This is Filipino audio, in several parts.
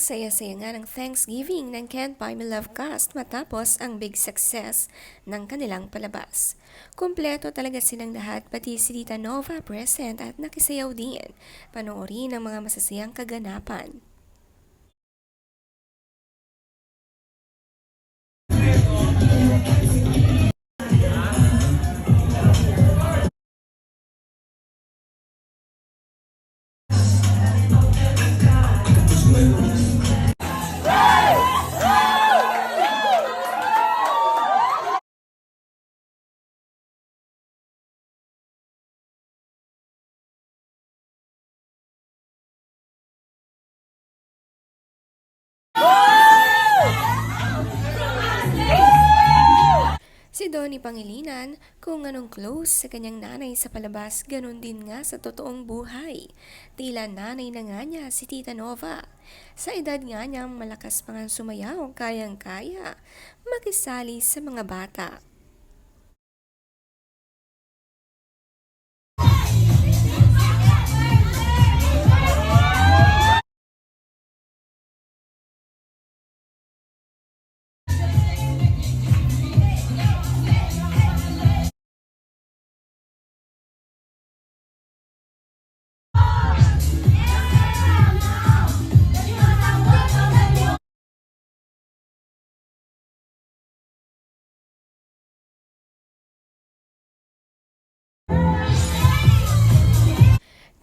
saya-saya nga ng Thanksgiving ng Can't Buy Me Love cast matapos ang big success ng kanilang palabas. Kumpleto talaga silang lahat, pati si Tita Nova present at nakisayaw din. Panoorin ang mga masasayang kaganapan. Si Donnie Pangilinan, kung anong close sa kanyang nanay sa palabas, ganun din nga sa totoong buhay. Tila nanay na nga niya si Tita Nova. Sa edad nga niyang malakas pang sumayaw, kayang-kaya makisali sa mga bata.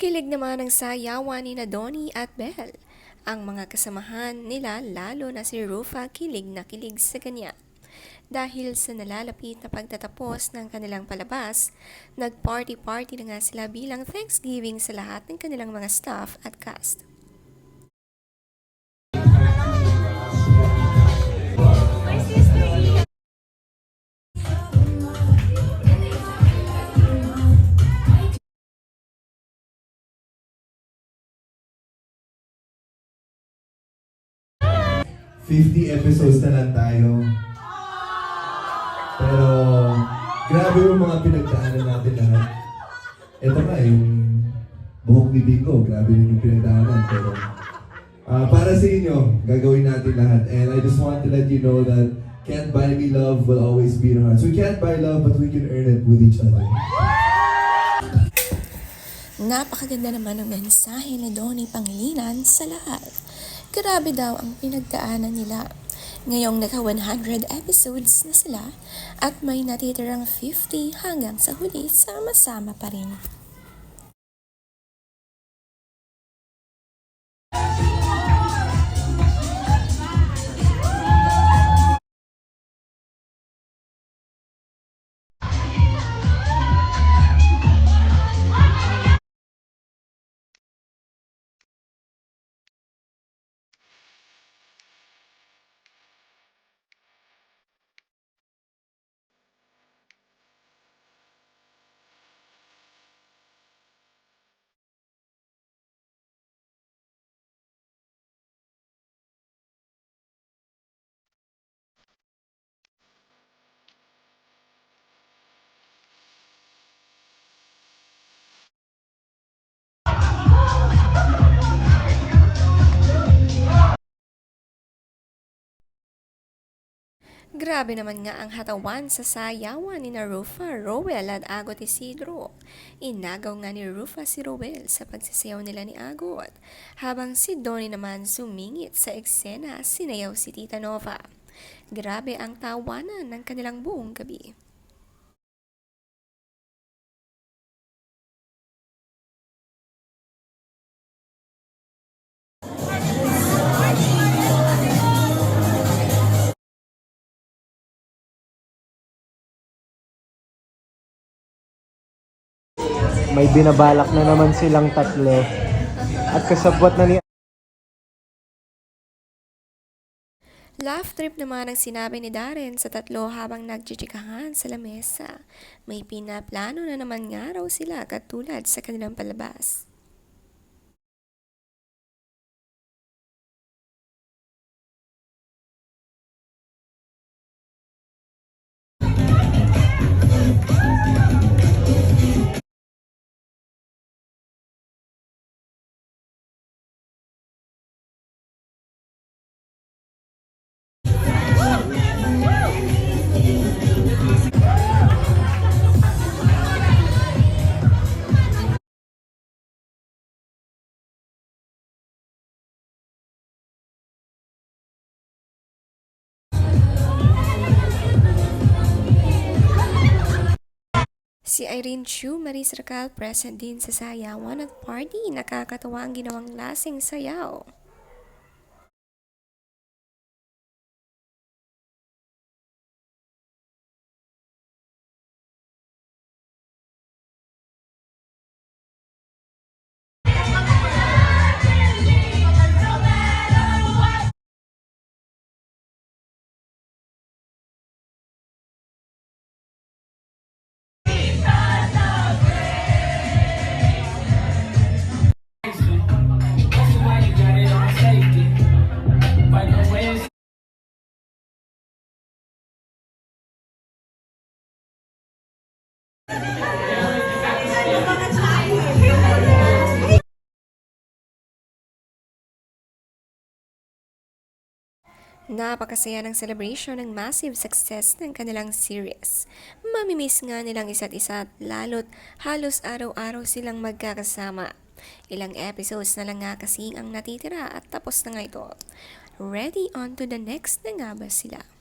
Kilig naman ang sayawan ni Donnie at Belle. Ang mga kasamahan nila, lalo na si Rufa, kilig na kilig sa kanya. Dahil sa nalalapit na pagtatapos ng kanilang palabas, nag-party-party na nga sila bilang Thanksgiving sa lahat ng kanilang mga staff at cast. ₱50 episodes na lang tayo. Pero, grabe yung mga pinagdaanan natin lahat. Ito nga, yung buhok bibig ko, grabe rin yung pinagdaanan. Pero, para sa inyo, gagawin natin lahat. And I just want to let you know that Can't Buy Me Love will always be in our hearts. We can't buy love, but we can earn it with each other. Napakaganda naman ng mensahe ni Donnie Pangilinan sa lahat. Grabe daw ang pinagdaanan nila. Ngayong naka-100 episodes na sila at may natitirang 50 hanggang sa huli, sama-sama pa rin. Grabe naman nga ang hatawan sa sayawan ni Rufa, Rowell at Agot Isidro. Inagaw nga ni Rufa si Rowell sa pagsasayaw nila ni Agot, habang si Donnie naman sumingit sa eksena, sinayaw si Tita Nova. Grabe ang tawanan ng kanilang buong gabi. May binabalak na naman silang tatlo at kasabwat na ni Laugh trip naman ang sinabi ni Darren sa tatlo habang nagchichikahan sa lamesa. May pinaplano na naman nga raw sila katulad sa kanilang palabas. Si Irene Chu, Maris Racal, present din sa sayawan at party. Nakakatawa ang ginawang lasing sayaw. Napakasaya ng celebration ng massive success ng kanilang series. Mamimiss nga nilang isa't isa at lalo't halos araw-araw silang magkakasama. Ilang episodes na lang nga kasing ang natitira at tapos na nga ito. Ready on to the next na nga ba sila?